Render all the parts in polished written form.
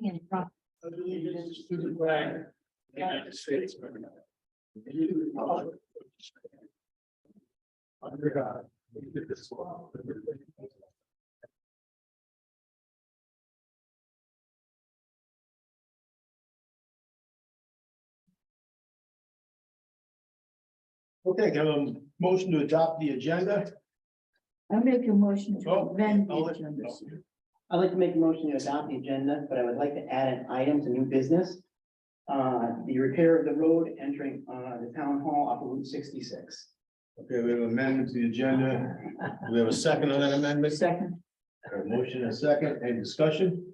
Allegiance to the flag of the United States of America, and to the republic under God, indivisible, with liberty and justice. Okay, can I have a motion to adopt the agenda? I make a motion to Oh, amend the I'll let- agenda. I'd like to make a motion to adopt the agenda, but I would like to add an item to new business. The repair of the road entering, the town hall off of Route 66. Okay, we have an amendment to the agenda. Do we have a second on that amendment? Second, A motion and a second, any discussion?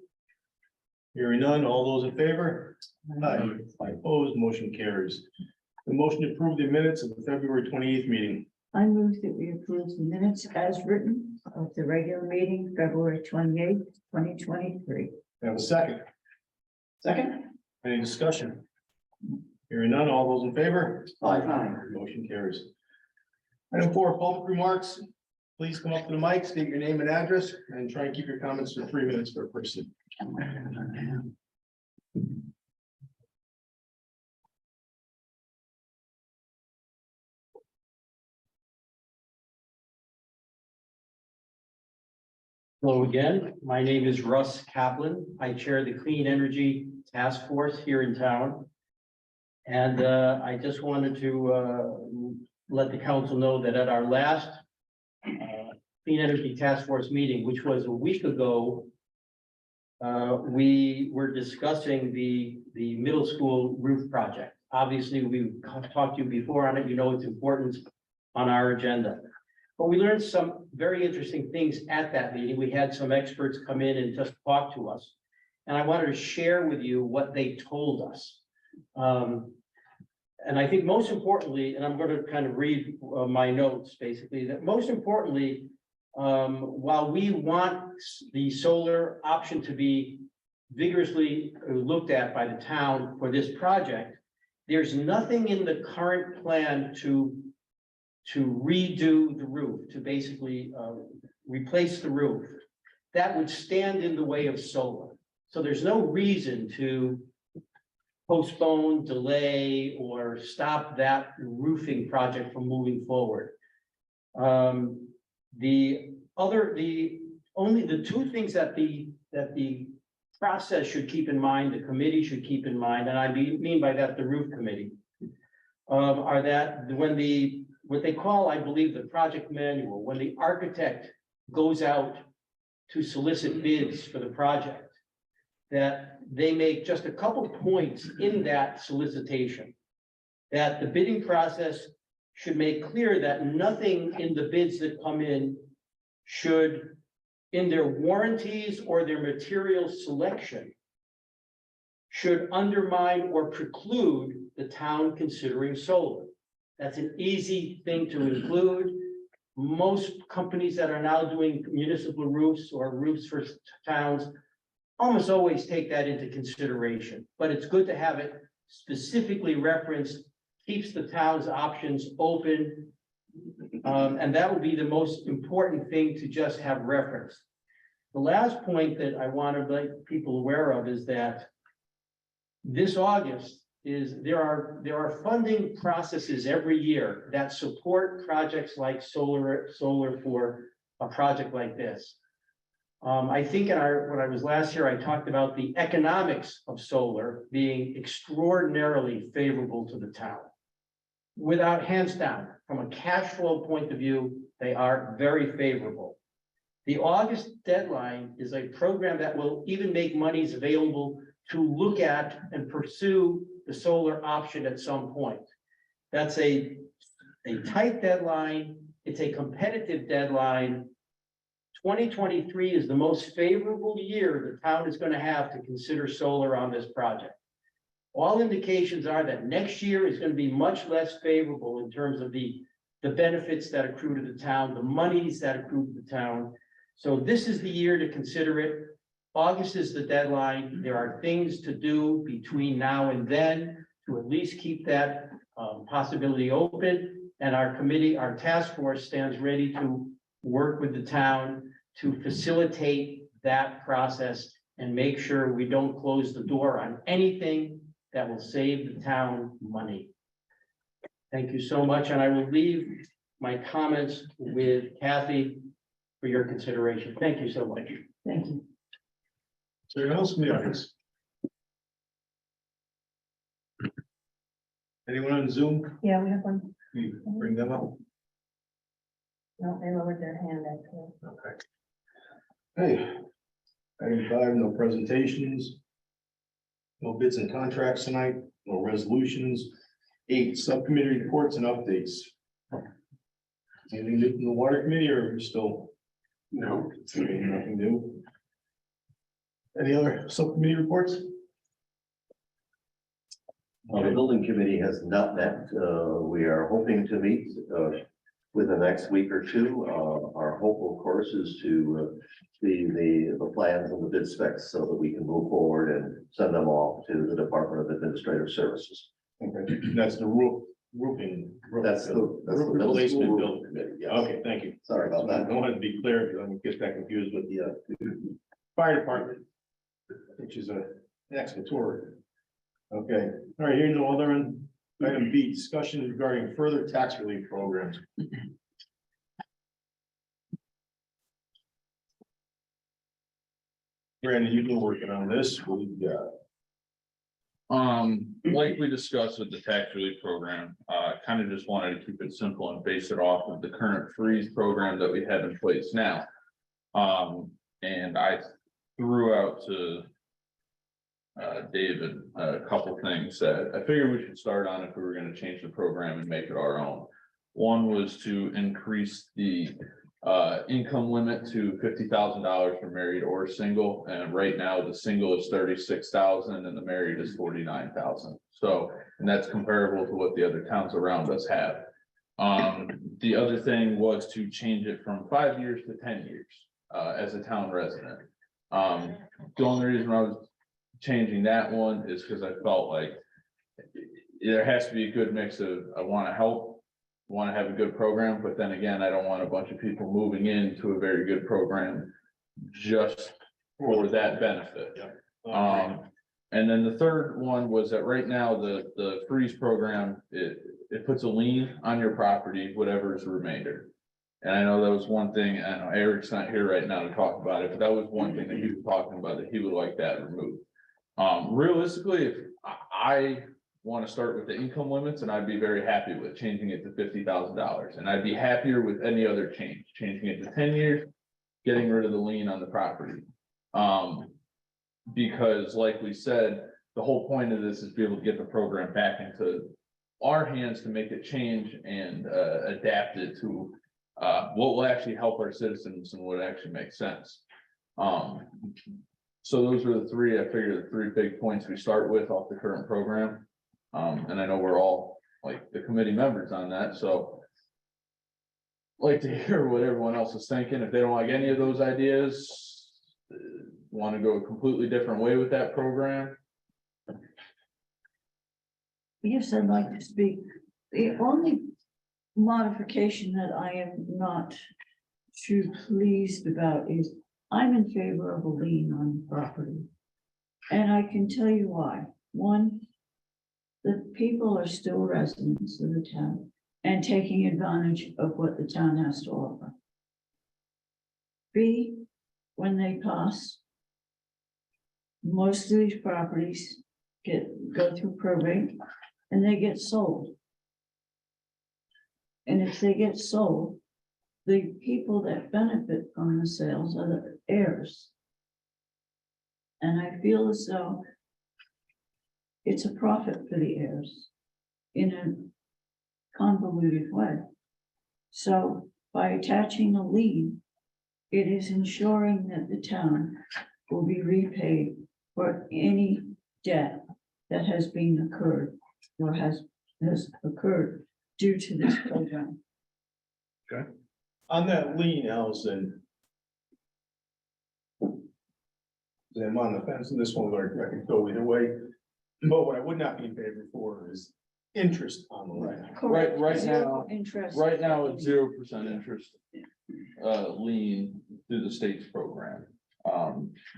Hearing none, all those in favor? Aye. Opposed, motion carries. The motion to approve the minutes of the February 28th meeting. I move that we approve the minutes as written of the regular meeting, February 28th, 2023. We have a second, Second? any discussion? Hearing none, all those in favor? Aye. Motion carries. Item 4, public remarks. Please come up to the mic, state your name and address, and try and keep your comments to 3 minutes per person. Hello again, my name is Russ Kaplan. I chair the Clean Energy Task Force here in town. And I just wanted to let the council know that at our last Clean Energy Task Force meeting, which was a week ago, we were discussing the middle school roof project. Obviously, we've talked to you before on it, you know its importance on our agenda. But we learned some very interesting things at that meeting. We had some experts come in and just talk to us. And I wanted to share with you what they told us. And I think most importantly, and I'm going to kind of read my notes basically, that most importantly, while we want the solar option to be vigorously looked at by the town for this project, there's nothing in the current plan to redo the roof, to basically replace the roof, that would stand in the way of solar. So there's no reason to postpone, delay, or stop that roofing project from moving forward. The two things that the process should keep in mind, the committee should keep in mind, and I mean by that the roof committee, are that when what they call, I believe, the project manual, when the architect goes out to solicit bids for the project, that they make just a couple points in that solicitation, that the bidding process should make clear that nothing in the bids that come in should, in their warranties or their material selection, should undermine or preclude the town considering solar. That's an easy thing to include. Most companies that are now doing municipal roofs or roofs for towns almost always take that into consideration, but it's good to have it specifically referenced, keeps the town's options open. And that would be the most important thing to just have referenced. The last point that I want to make people aware of is that this August there are funding processes every year that support projects like solar for a project like this. I think when I was last here, I talked about the economics of solar being extraordinarily favorable to the town. Without hands down, from a cash flow point of view, they are very favorable. The August deadline is a program that will even make monies available to look at and pursue the solar option at some point. That's a tight deadline. It's a competitive deadline. 2023 is the most favorable year the town is going to have to consider solar on this project. All indications are that next year is going to be much less favorable in terms of the benefits that accrue to the town, the monies that accrue to the town. So this is the year to consider it. August is the deadline. There are things to do between now and then to at least keep that possibility open. And our committee, our task force stands ready to work with the town to facilitate that process and make sure we don't close the door on anything that will save the town money. Thank you so much, and I will leave my comments with Kathy for your consideration. Thank you so much. Thank you. Is there anyone else in the audience? Anyone on Zoom? Yeah, we have one. Can you bring them up? No, they lowered their hand actually. Okay. Hey, item 5, no presentations. No bids and contracts tonight, no resolutions. 8, subcommittee reports and updates. Anything new from the water committee or are we still? No. Nothing new. Any other subcommittee reports? The building committee has not met. We are hoping to meet within the next week or two. Our hope, of course, is to see the plans and the bid specs so that we can move forward and send them off to the Department of Administrative Services. Okay, that's the roofing. That's the middle Replacement school building. committee. Yes. Okay, thank you. Sorry about I that. wanted to be clear, because I'm gonna get that confused with the fire department, which is an excavator. Okay, all right, here's no other one. Item B, discussion regarding further tax relief programs. Brandon, you've been working on this. We've got. Like we discussed with the tax relief program, kind of just wanted to keep it simple and base it off of the current freeze program that we have in place now. And I threw out to David, a couple things that I figured we should start on if we were gonna change the program and make it our own. One was to increase the income limit to $50,000 for married or single, and right now the single is 36,000 and the married is 49,000. So, and that's comparable to what the other towns around us have. The other thing was to change it from 5 years to 10 years as a town resident. The only reason I was changing that one is because I felt like there has to be a good mix of, I want to help, want to have a good program, but then again, I don't want a bunch of people moving into a very good program just for that benefit. And then the third one was that right now, the freeze program, it puts a lien on your property, whatever is the remainder. And I know that was one thing, and Eric's not here right now to talk about it, but that was one thing that he was talking about, that he would like that removed. Realistically, if I want to start with the income limits, and I'd be very happy with changing it to $50,000, and I'd be happier with any other change, changing it to 10 years, getting rid of the lien on the property. Because like we said, the whole point of this is to be able to get the program back into our hands to make it change and adapt it to what will actually help our citizens and what actually makes sense. So those are the three, I figured the 3 big points we start with off the current program. And I know we're all like the committee members on that, so like to hear what everyone else is thinking. If they don't like any of those ideas, want to go a completely different way with that program. Yes, I'd like to speak. The only modification that I am not too pleased about is I'm in favor of a lien on property. And I can tell you why. One, the people are still residents of the town and taking advantage of what the town has to offer. B, when they pass, most of these properties go through probate and they get sold. And if they get sold, the people that benefit from the sales are the heirs. And I feel as though it's a profit for the heirs in a convoluted way. So by attaching a lien, it is ensuring that the town will be repaid for any debt that has been occurred or has occurred due to this program. On that lien, Allison. I'm on the fence, and this one, I can go either way. But what I would not be in favor for is interest on the lien. Correct. Right Zero now- interest. Right now, it's 0% interest lien through the state's program.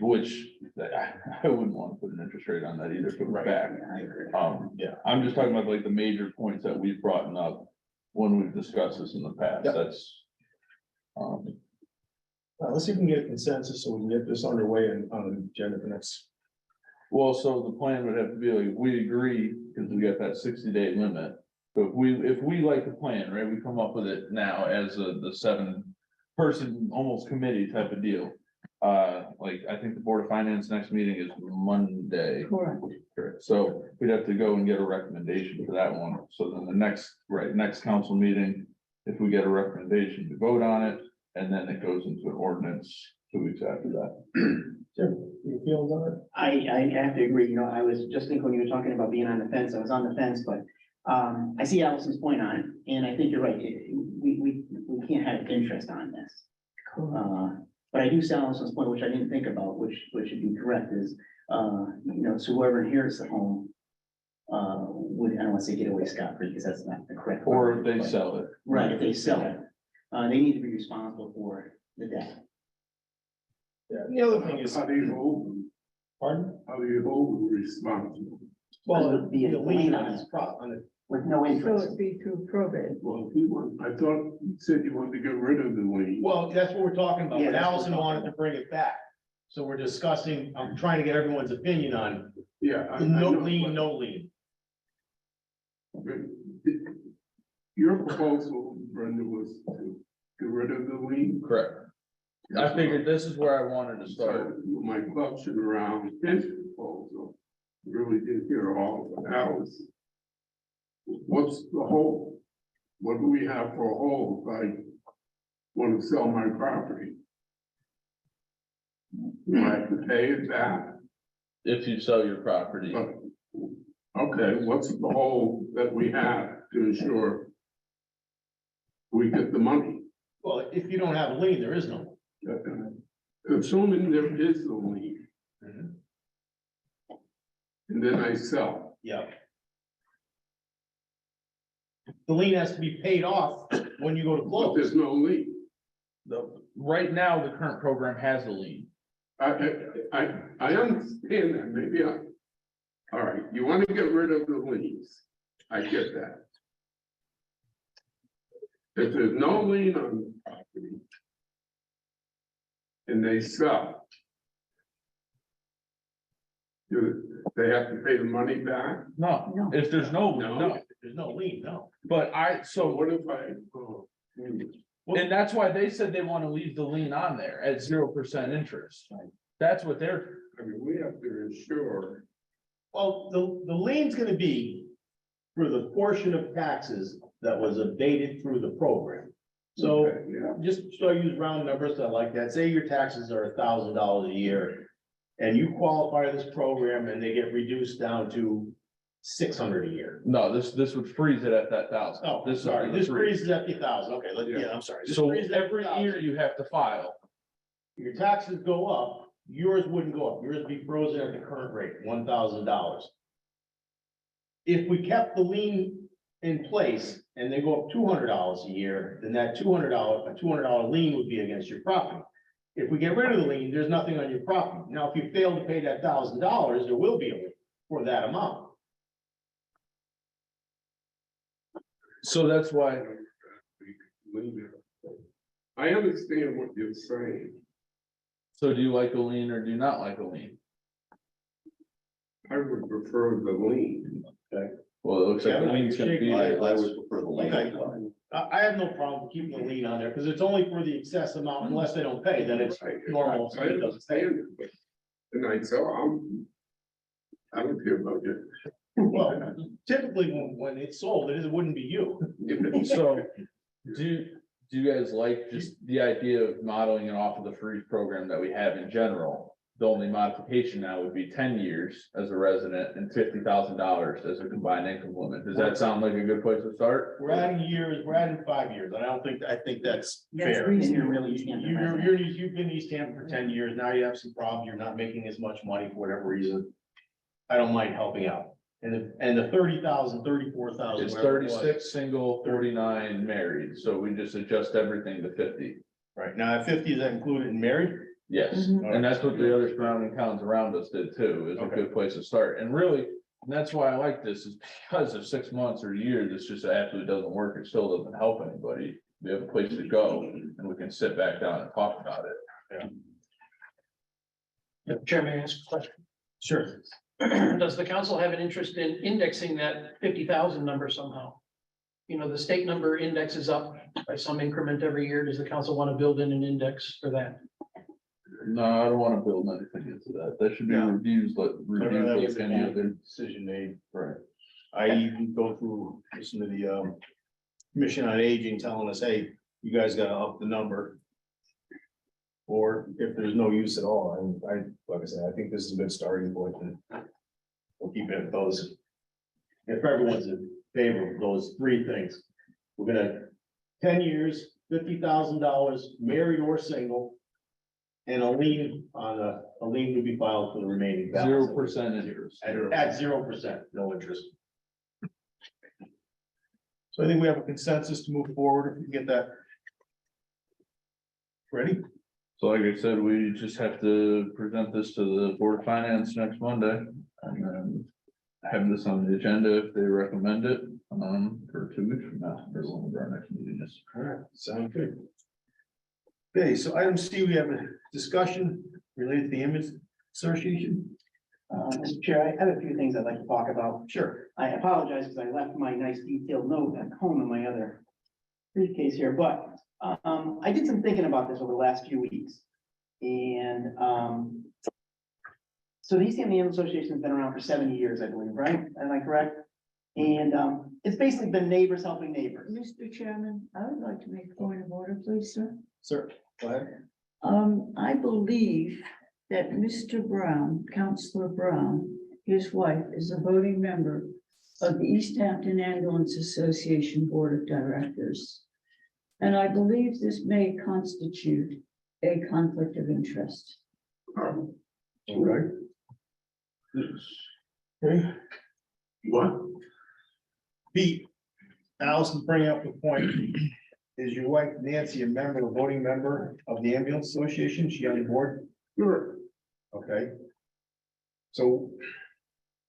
Which I wouldn't want to put an interest rate on that either, if it was Right. back. Yeah. I'm just talking about like the major points that we've brought up when we've discussed this in the past, Yep. that's. Let's see if we can get a consensus so we can get this underway and on the agenda for next. Well, so the plan would have to be like, we agree, because we got that 60-day limit. But if we like the plan, right, we come up with it now as the 7-person almost committee type of deal. Like, I think the Board of Finance next meeting is Monday. Correct. Correct. So we'd have to go and get a recommendation for that one. So then the next council meeting, if we get a recommendation to vote on it, and then it goes into an ordinance 2 weeks after that. Jim, your feelings on it? I have to agree, you know, I was just thinking when you were talking about being on the fence, I was on the fence, but I see Allison's point on it, and I think you're right, we can't have interest on this. But I do see Allison's point, which I didn't think about, which would be correct, is, you know, so whoever inherits the home would, I don't want to say get away scot-free, because that's not the correct. Or word, if they but- sell it. Right, if they sell it, they need to be responsible for the debt. Yeah, the other thing is, How do you hold, pardon? how do you hold responsible? Well, It would be a the lien lien on on his it. on it. With no So interest. it'd be through probate. Well, if you want, I thought you said you wanted to get rid of the lien. Well, that's what we're talking about, Yeah, but that's what we're Allison talking wanted to about. bring it back. So we're discussing, I'm trying to get everyone's opinion on Yeah. I no know, lien, no lien. but your proposal, Brenda, was to get rid of the lien. Correct. I figured this is where I wanted to start. So my question around his proposal, really did hear all of Alice. What's the hole? What do we have for a hole if I want to sell my property? Do I have to pay it back? If you sell your property, But, okay, what's the hole that we have to ensure we get the money? Well, if you don't have a lien, there is no. Assuming there is a lien, Mhm. and then I sell. Yeah. The lien has to be paid off when you go to But close. there's no lien. right now, the current program has a lien. I understand that, maybe all right, you want to get rid of the liens. I get that. If there's no lien on the property and they sell, do they have to pay the money back? No, No. if there's no, no, If there's no lien, no. but So so, what if I, and that's why they said they want to leave the lien on there at 0% interest. That's what they're, I mean, we have to ensure, Well, the lien's gonna be for the portion of taxes that was abated through the program. So okay, yeah, just so I use round numbers, I like that, say your taxes are $1,000 a year. And you qualify this program and they get reduced down to $600 a year. no, this would freeze it at that 1,000. Oh, This is sorry, the this freeze. freezes at the 1,000, okay, Yeah. I'm sorry. This So freezes at the every 1,000. year you have to file. Your taxes go up, yours wouldn't go up, yours would be frozen at the current rate, $1,000. If we kept the lien in place and they go up $200 a year, then that $200 lien would be against your property. If we get rid of the lien, there's nothing on your property. Now, if you fail to pay that $1,000, there will be a lien for that amount. So that's why, leave it. I understand what you're saying. so do you like a lien or do you not like a lien? I would prefer the lien. Well, it looks like the Yeah, lien's gonna be you're there. I would prefer the lien. Okay. I have no problem keeping the lien on there, because it's only for the excess amount, unless they don't pay, then it's normal. I understand it, but and I tell, I don't care about it. Well, typically, when it's sold, it wouldn't be you. So, do you guys like just the idea of modeling it off of the freeze program that we have in general? The only modification now would be 10 years as a resident and $50,000 as a combined income limit. Does that sound like a good place to start? We're adding years, we're adding 5 years, and I think that's That's fair. reasonable. You're really East Hampton resident. You've been in East Hampton for 10 years, now you have some problems, you're not making as much money for whatever reason. I don't mind helping out, and the 30,000, 34,000. It's whatever it was. 36 single, 49 married, so we just adjust everything to 50. Right, now at 50, is that included in married? Yes, Mhm. and that's what the other surrounding towns around us did too, is a Okay. good place to start, and really, and that's why I like this, is because of 6 months or years, it's just absolutely doesn't work, it still doesn't help anybody. We have a place to go, and we can sit back down and talk about it. Chairman, may I ask a question? Sure. Does the council have an interest in indexing that 50,000 number somehow? You know, the state number indexes up by some increment every year. Does the council want to build in an index for that? No, I don't wanna build anything into that, that should be No. reviews, like, I'd rather have reviews like any other. Decision made. Right. I even go through, listen to the Commission on Aging telling us, hey, you guys gotta up the number. Or if there's no use at all, and like I said, I think this is a good starting point, and we'll keep it at those. If everyone's in favor of those three things, we're gonna, 10 years, $50,000, married or single. And a lien on a lien would be filed for the remaining balance. 0% interest. At 0%, no interest. So I think we have a consensus to move forward, if we can get that. Ready? So like I said, we just have to present this to the Board of Finance next Monday, and then have this on the agenda if they recommend it, for 2 weeks from now, or whenever our next meeting is. All right, sound good. Okay, so item C, we have a discussion related to the Image Association. Mr. Chair, I have a few things I'd like to talk about. Sure. I apologize because I left my nice detailed note at home in my other briefcase here, but I did some thinking about this over the last few weeks. And so the East Hampton Ambulance Association has been around for 70 years, I believe, right? Am I correct? And it's basically been neighbors helping neighbors. Mr. Chairman, I would like to make a point of order, please, sir. Sir, go ahead. I believe that Mr. Brown, Counselor Brown, his wife is a voting member of the East Hampton Ambulance Association Board of Directors. And I believe this may constitute a conflict of interest. All right. Okay, What? Pete, Allison bringing up the point. Is your wife Nancy a member, a voting member of the Ambulance Association? She on the board? Sure. Okay. So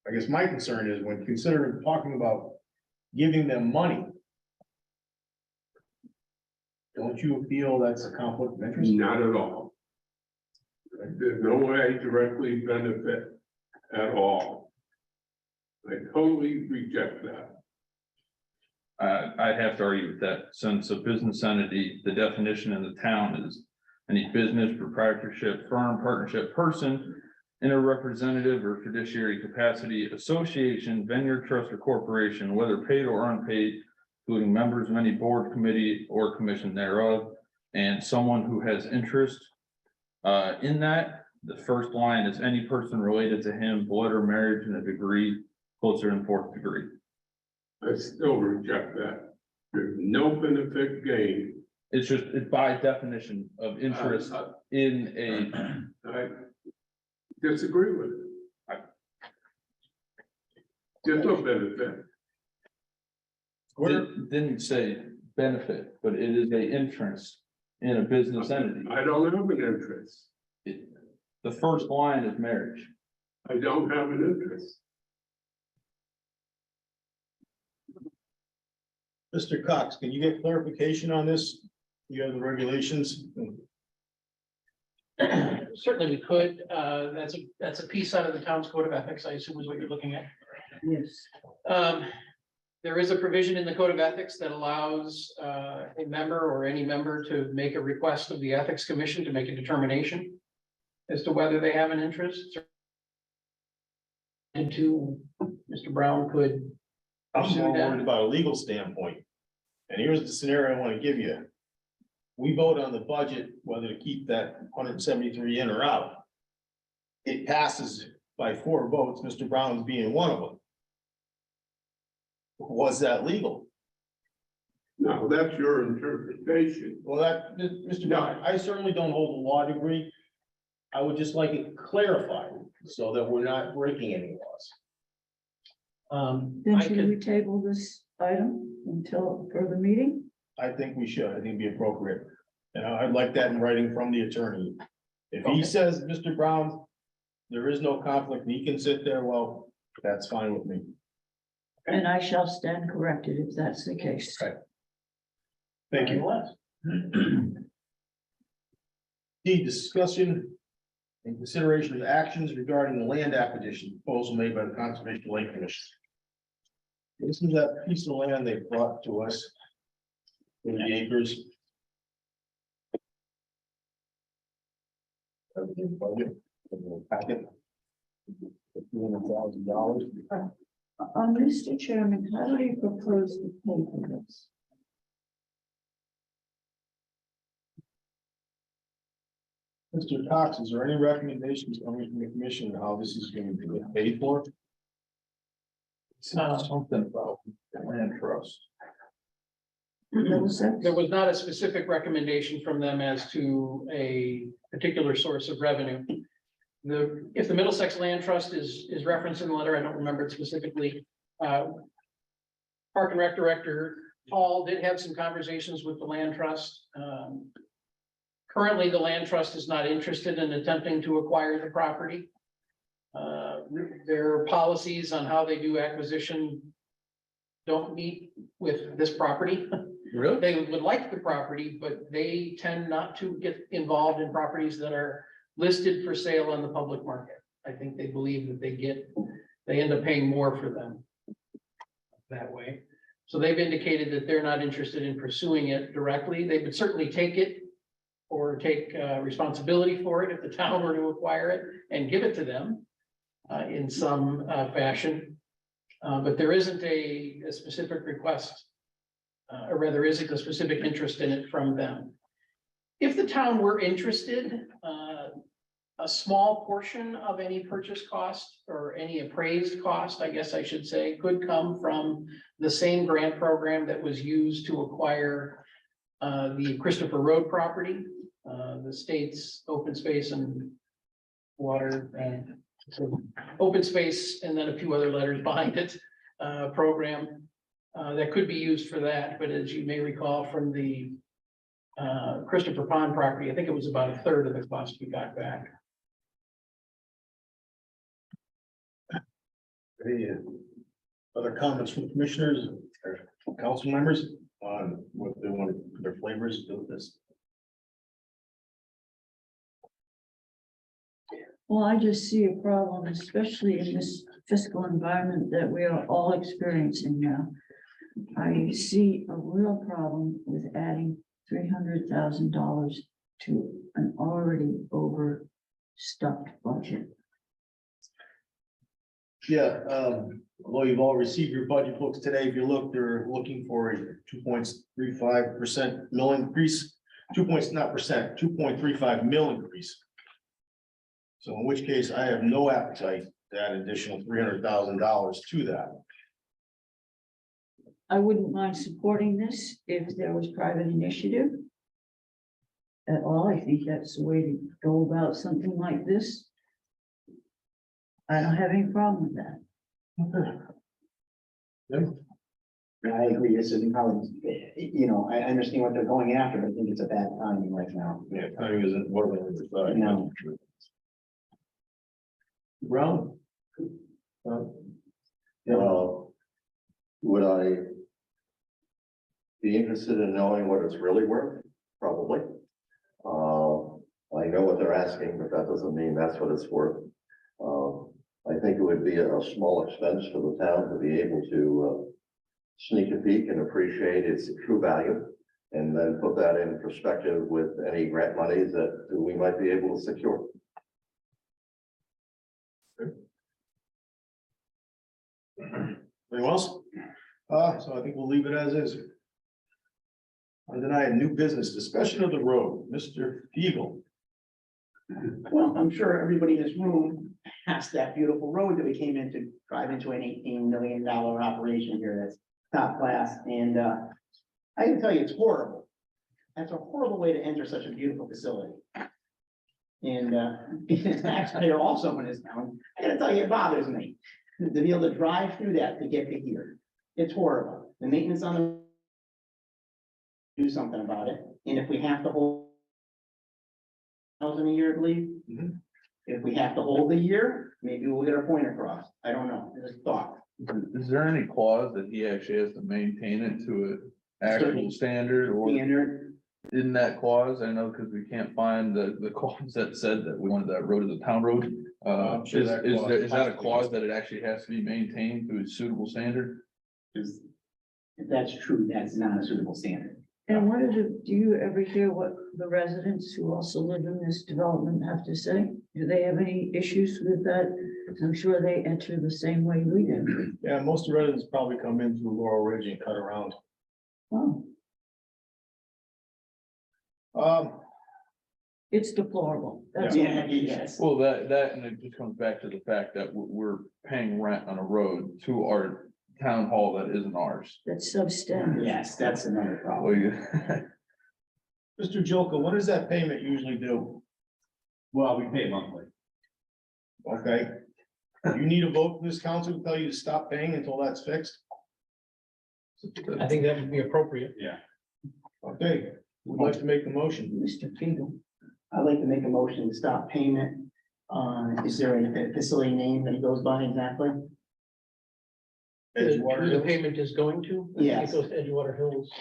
I guess my concern is when considering talking about giving them money. Don't you feel that's a conflict of interest? Not at all. There's no way directly benefit at all. I totally reject that. I'd have to argue with that, since a business entity, the definition in the town is any business, proprietorship, firm, partnership, person in a representative or fiduciary capacity, association, venture, trust, or corporation, whether paid or unpaid, including members of any board, committee, or commission thereof, and someone who has interest in that. The first line is any person related to him, blood or marriage in a degree closer than 4th degree. I still reject that. There's no benefit gained. It's just, it's by definition of interest in a, I disagree with it. There's no benefit. didn't say benefit, but it is a interest in a business entity. I don't have an interest. The first line is marriage. I don't have an interest. Mr. Cox, can you get clarification on this? You have the regulations? Certainly we could. That's a piece out of the town's code of ethics, I assume is what you're looking at. Yes. There is a provision in the code of ethics that allows a member or any member to make a request of the Ethics Commission to make a determination as to whether they have an interest. And to Mr. Brown could I'm pursue more that. worried about a legal standpoint. And here's the scenario I want to give you. We vote on the budget, whether to keep that 173 in or out. It passes by 4 votes, Mr. Brown's being one of them. Was that legal? No, that's your interpretation. Well, that, Mr. Brown, I certainly don't hold a law degree. I would just like it clarified so that we're not breaking any laws. Then I should could, we table this item until further meeting? I think we should, I think it'd be appropriate. And I'd like that in writing from the attorney. If he says, Mr. Brown, there is no conflict, and he can sit there, well, there is no conflict, and he can sit there, well, that's fine with me. And I shall stand corrected if that's the case. Okay. Thank you. D, discussion and consideration of actions regarding the land acquisition proposal made by the Conservation Land Commission. This is that piece of land they brought to us. 30 acres. Budget, packet. $200,000. Mr. Chairman, how do you propose to pay for this? Mr. Cox, is there any recommendations coming from the commission on how this is going to get paid for? Something about land trust. There was not a specific recommendation from them as to a particular source of revenue. If the Middlesex Land Trust is referenced in the letter, I don't remember it specifically. Park and Rec Director Paul did have some conversations with the Land Trust. Currently, the Land Trust is not interested in attempting to acquire the property. Their policies on how they do acquisition don't meet with this property. Really? They would like the property, but they tend not to get involved in properties that are listed for sale on the public market. I think they believe that they end up paying more for them that way. So they've indicated that they're not interested in pursuing it directly. They would certainly take it or take responsibility for it if the town were to acquire it and give it to them in some fashion. But there isn't a specific request, or rather isn't a specific interest in it from them. If the town were interested, a small portion of any purchase cost or any appraised cost, I guess I should say, could come from the same grant program that was used to acquire the Christopher Road property, the state's open space and water and so open space, and then a few other letters behind it, program that could be used for that. But as you may recall from the Christopher Pond property, I think it was about a third of the cost we got back. Any other comments from commissioners or council members on what they want, their flavors of this? Well, I just see a problem, especially in this fiscal environment that we are all experiencing now. I see a real problem with adding $300,000 to an already overstuffed budget. Yeah, although you've all received your budget books today, if you look, they're looking for a 2.35% mill increase, 2.35 mill increase. So in which case I have no appetite to add additional $300,000 to that. I wouldn't mind supporting this if there was private initiative at all. I think that's the way to go about something like this. I don't have any problem with that. I agree, this is probably, I understand what they're going after, but I think it's a bad timing right now. Yeah, timing isn't what we're deciding. No. Brown? Would I be interested in knowing what it's really worth? Probably. I know what they're asking, but that doesn't mean that's what it's worth. I think it would be a small expense for the town to be able to sneak a peek and appreciate its true value, and then put that in perspective with any grant monies that we might be able to secure. Anyone else? So I think we'll leave it as is. Undenied new business, discussion of the road, Mr. Eagle. Well, I'm sure everybody in this room passed that beautiful road that we came in to drive into an $18 million operation here. That's top class. And I can tell you, it's horrible. That's a horrible way to enter such a beautiful facility. And being a taxpayer also in this town, I gotta tell you, it bothers me to be able to drive through that to get to here. It's horrible. The maintenance on the do something about it. And if we have to hold a year, I believe. Mhm. If we have to hold a year, maybe we'll get our point across. I don't know, just a thought. Is there any clause that he actually has to maintain it to an actual standard or Standard, in that clause? I know because we can't find the clause that said that we wanted that road as a town road. I'm sure Is that is clause there- is that a has to be. clause that it actually has to be maintained to a suitable standard? if that's true, that's not a suitable standard. And what do you ever hear what the residents who also live in this development have to say? Do they have any issues with that? I'm sure they enter the same way we do. Yeah, most of the residents probably come in through Laurel Ridge and cut around. Oh, it's deplorable. That's all. Yeah, yes. Well, that, and it just comes back to the fact that we're paying rent on a road to our town hall that isn't ours. That's substandard. Yes, that's another problem. Well, Mr. Joker, what does that payment usually do? Well, we pay monthly. Okay. You need a vote from this council to tell you to stop paying until that's fixed? I think that would be appropriate. Yeah. Okay, would like to make the motion. Mr. Fiegel. I'd like to make a motion to stop payment. Is there a facility name that it goes by exactly? Edgewater Who the Hills? payment is going to? I think Yes. It goes to Edgewater Hills.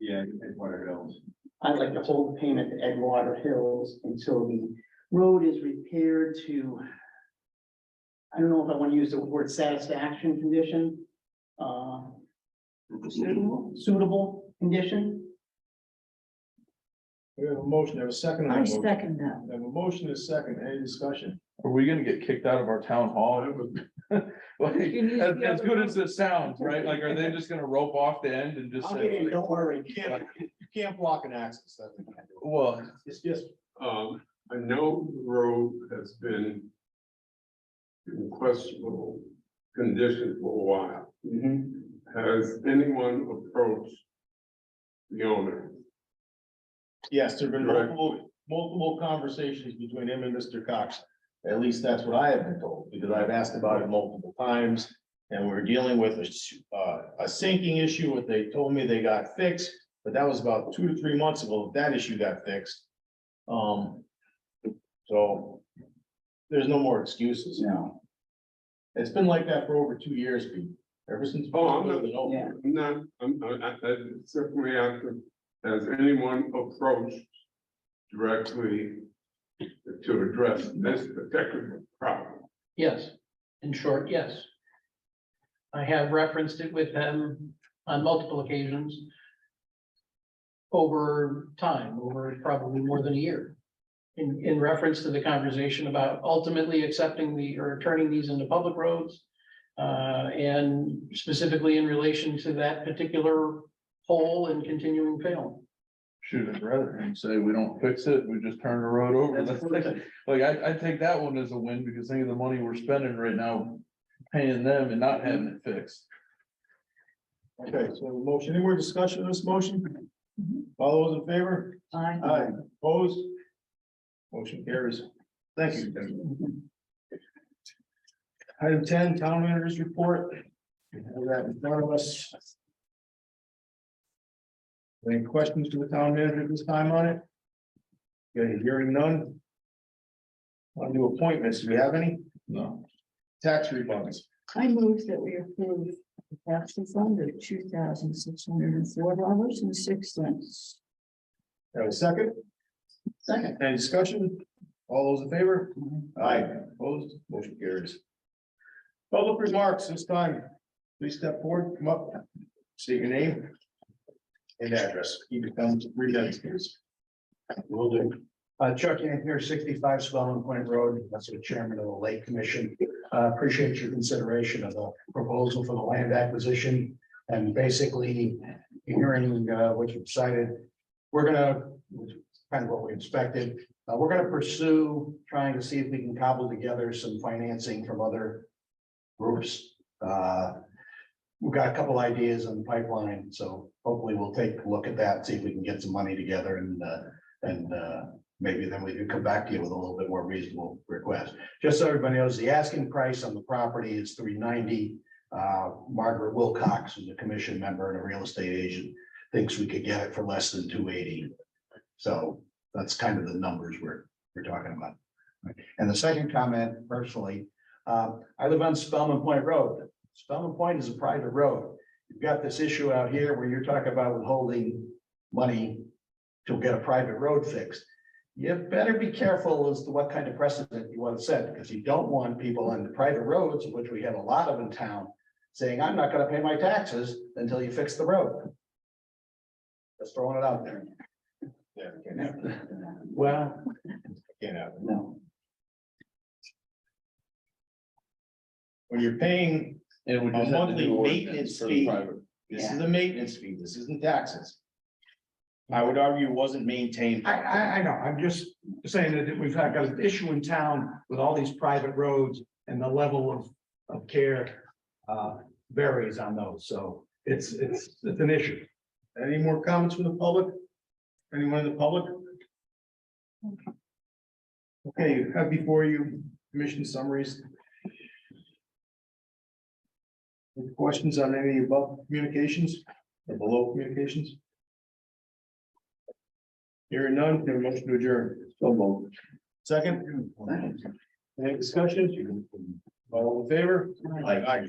Yeah, Edgewater Hills. I'd like to hold the payment to Edgewater Hills until the road is repaired to. I don't know if I want to use the word satisfaction condition. Suitable condition. We have a motion, have a second. on I that motion. second that. We have a motion, and a second, any discussion? Are we gonna get kicked out of our town hall? Like, You need to as, be as able good to- as this sounds, right? Like, are they just gonna rope off the end and just I'll get in, say, don't worry. You can't block an access, that's what you can't do. well, It's just, I know the road has been in questionable condition for a while. Mhm. Has anyone approached the owner? yes, there've been Right. multiple conversations between him and Mr. Cox. At least that's what I have been told, because I've asked about it multiple times. And we're dealing with a sinking issue, what they told me they got fixed, but that was about 2 to 3 months ago, that issue got fixed. So there's no more excuses. No, It's been like that for over 2 years, Pete, ever since. Oh, I'm not- yeah. I'm not, I simply asking, has anyone approached directly to address this particular problem? Yes, in short, yes. I have referenced it with them on multiple occasions. Over time, over probably more than a year. In reference to the conversation about ultimately accepting or turning these into public roads. And specifically in relation to that particular hole and continuing fail. shoot, I'd rather him say we don't fix it, we just turn the road over. That's like, I take that one as a win because think of the money we're spending right now, paying them and not having it fixed. Okay, so a motion, any more discussion on this motion? All those in favor? Aye. Aye, opposed? Motion carries. Thank you. Tim. Item 10, town manager's report. We have that in front of us. Any questions for the town manager this time on it? Okay, hearing none. On to appointments, do we have any? No. Tax refunds. I move that we approve the tax refund of $2,604.06. Have a second? Second. Any discussion? All those in favor? Aye, opposed, motion carries. Public remarks this time. Please step forward, come up, state your name and address. You can come to 3 minutes, please. Will do. Chuck in here, 65 Swelling Point Road, that's the chairman of the Lake Commission. Appreciate your consideration of the proposal for the land acquisition and basically hearing what you decided. We're gonna, which is kind of what we expected. We're gonna pursue trying to see if we can cobble together some financing from other groups. We've got a couple ideas in the pipeline, so hopefully we'll take a look at that, see if we can get some money together and maybe then we can come back to you with a little bit more reasonable request. Just so everybody knows, the asking price on the property is $390. Margaret Wilcox, who's a commission member and a real estate agent, thinks we could get it for less than $280. So that's kind of the numbers we're we're talking about. And the second comment personally, I live on Spellman Point Road. Spellman Point is a private road. You've got this issue out here where you're talking about withholding money to get a private road fixed. You better be careful as to what kind of precedent you want to set, because you don't want people on the private roads, of which we have a lot of in town, saying, I'm not gonna pay my taxes until you fix the road. Just throwing it out there. Yeah, can't have it. Well, Can't have it. No. When you're paying, And we A just have to monthly do maintenance ordinance for fee. the private. this is a maintenance fee, this isn't taxes. I would argue it wasn't maintained. I know, I'm just saying that we've got an issue in town with all these private roads and the level of care varies on those, so it's an issue. Any more comments from the public? Anyone in the public? Okay, you have before you commission summaries. Any questions on any above communications or below communications? Hearing none, can I have a motion to adjourn? So moved. Second? Any discussion? All in favor? Aye.